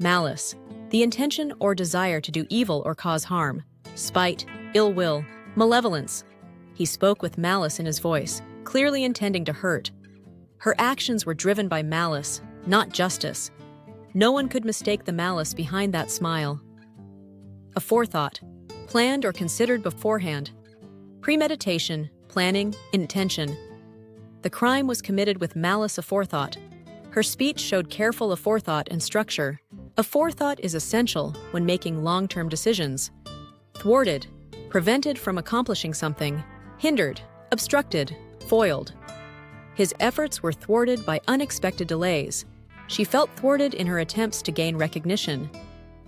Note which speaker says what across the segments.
Speaker 1: Malice, the intention or desire to do evil or cause harm. Spite, ill will, malevolence. He spoke with malice in his voice, clearly intending to hurt. Her actions were driven by malice, not justice. No one could mistake the malice behind that smile. Aforethought, planned or considered beforehand. Premeditation, planning, intention. The crime was committed with malice aforethought. Her speech showed careful aforethought and structure. Aforethought is essential when making long-term decisions. Thwarted, prevented from accomplishing something. Hindered, obstructed, foiled. His efforts were thwarted by unexpected delays. She felt thwarted in her attempts to gain recognition.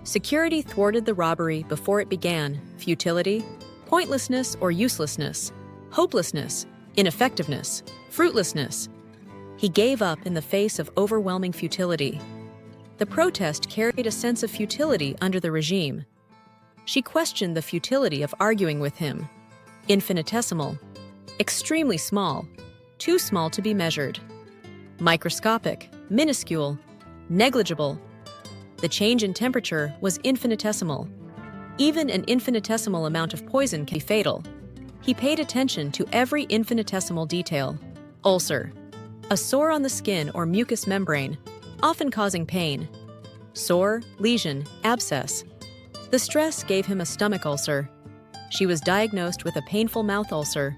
Speaker 1: Security thwarted the robbery before it began. Futility, pointlessness or uselessness. Hopelessness, ineffectiveness, fruitlessness. He gave up in the face of overwhelming futility. The protest carried a sense of futility under the regime. She questioned the futility of arguing with him. Infinitesimal, extremely small, too small to be measured. Microscopic, minuscule, negligible. The change in temperature was infinitesimal. Even an infinitesimal amount of poison can be fatal. He paid attention to every infinitesimal detail. Ulcer, a sore on the skin or mucous membrane, often causing pain. Sore, lesion, abscess. The stress gave him a stomach ulcer. She was diagnosed with a painful mouth ulcer.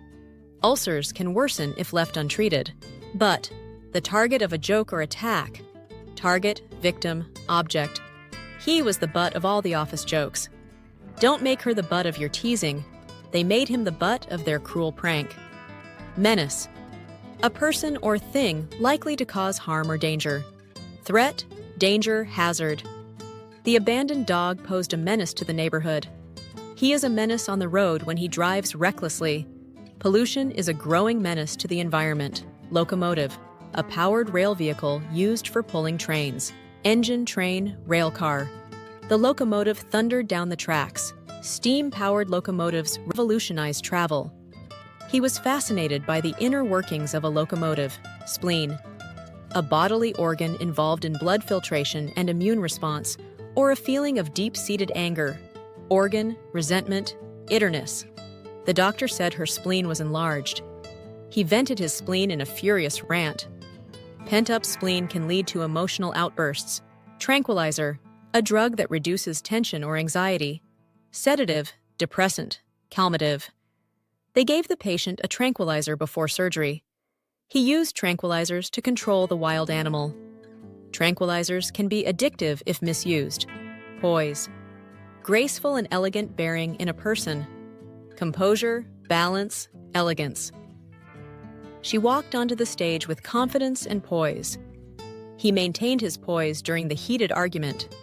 Speaker 1: Ulcers can worsen if left untreated. But, the target of a joke or attack. Target, victim, object. He was the butt of all the office jokes. Don't make her the butt of your teasing. They made him the butt of their cruel prank. Menace, a person or thing likely to cause harm or danger. Threat, danger, hazard. The abandoned dog posed a menace to the neighborhood. He is a menace on the road when he drives recklessly. Pollution is a growing menace to the environment. Locomotive, a powered rail vehicle used for pulling trains. Engine, train, rail car. The locomotive thundered down the tracks. Steam-powered locomotives revolutionized travel. He was fascinated by the inner workings of a locomotive. Spleen, a bodily organ involved in blood filtration and immune response, or a feeling of deep-seated anger. Organ, resentment, bitterness. The doctor said her spleen was enlarged. He vented his spleen in a furious rant. Pent-up spleen can lead to emotional outbursts. Tranquilizer, a drug that reduces tension or anxiety. Sedative, depressant, calmative. They gave the patient a tranquilizer before surgery. He used tranquilizers to control the wild animal. Tranquilizers can be addictive if misused. Poise, graceful and elegant bearing in a person. Composure, balance, elegance. She walked onto the stage with confidence and poise. He maintained his poise during the heated argument.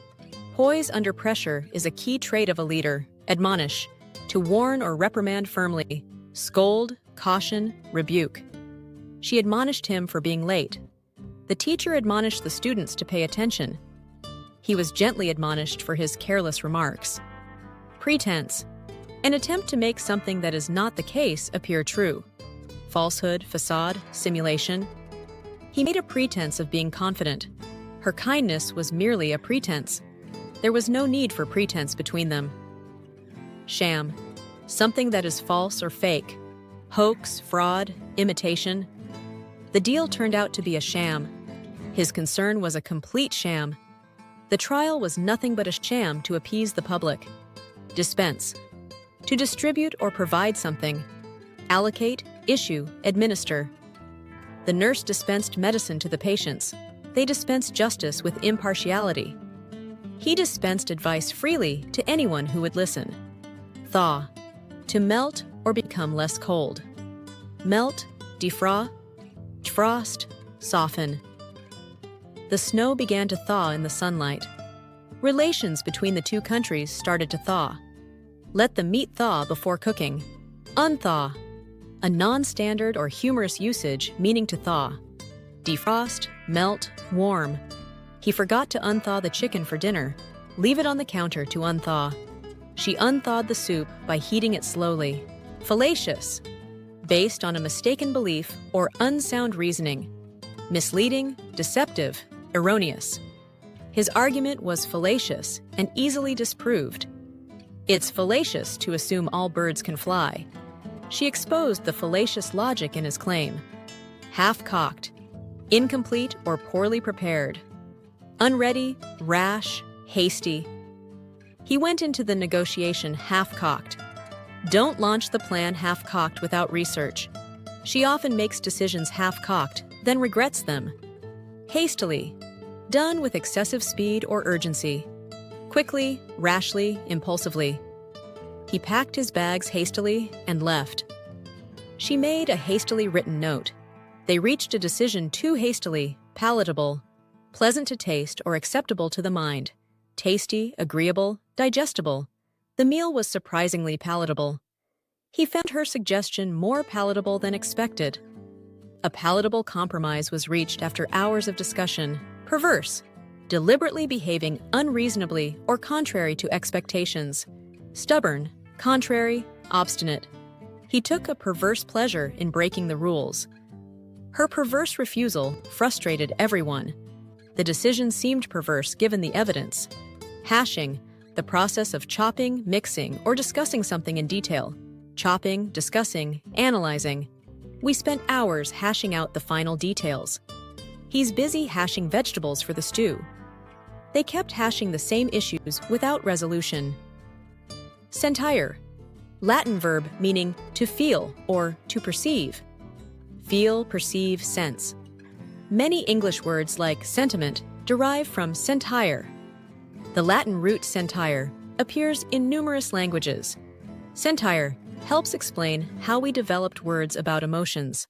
Speaker 1: Poise under pressure is a key trait of a leader. Admonish, to warn or reprimand firmly. Scold, caution, rebuke. She admonished him for being late. The teacher admonished the students to pay attention. He was gently admonished for his careless remarks. Pretense, an attempt to make something that is not the case appear true. Falsehood, facade, simulation. He made a pretense of being confident. Her kindness was merely a pretense. There was no need for pretense between them. Sham, something that is false or fake. Hoax, fraud, imitation. The deal turned out to be a sham. His concern was a complete sham. The trial was nothing but a sham to appease the public. Dispense, to distribute or provide something. Allocate, issue, administer. The nurse dispensed medicine to the patients. They dispensed justice with impartiality. He dispensed advice freely to anyone who would listen. Thaw, to melt or become less cold. Melt, defrost, soften. The snow began to thaw in the sunlight. Relations between the two countries started to thaw. Let the meat thaw before cooking. Unthaw, a non-standard or humorous usage meaning to thaw. Defrost, melt, warm. He forgot to unthaw the chicken for dinner. Leave it on the counter to unthaw. She unthawed the soup by heating it slowly. Fallacious, based on a mistaken belief or unsound reasoning. Misleading, deceptive, erroneous. His argument was fallacious and easily disproved. It's fallacious to assume all birds can fly. She exposed the fallacious logic in his claim. Half-cocked, incomplete or poorly prepared, unready, rash, hasty. He went into the negotiation half-cocked. Don't launch the plan half-cocked without research. She often makes decisions half-cocked, then regrets them. Hastily, done with excessive speed or urgency. Quickly, rashly, impulsively. He packed his bags hastily and left. She made a hastily written note. They reached a decision too hastily, palatable, pleasant to taste or acceptable to the mind, tasty, agreeable, digestible. The meal was surprisingly palatable. He found her suggestion more palatable than expected. A palatable compromise was reached after hours of discussion. Perverse, deliberately behaving unreasonably or contrary to expectations. Stubborn, contrary, obstinate. He took a perverse pleasure in breaking the rules. Her perverse refusal frustrated everyone. The decision seemed perverse given the evidence. Hashing, the process of chopping, mixing, or discussing something in detail. Chopping, discussing, analyzing. We spent hours hashing out the final details. He's busy hashing vegetables for the stew. They kept hashing the same issues without resolution. Sentire, Latin verb meaning to feel or to perceive. Feel, perceive, sense. Many English words like sentiment derive from sentire. The Latin root sentire appears in numerous languages. Sentire helps explain how we developed words about emotions.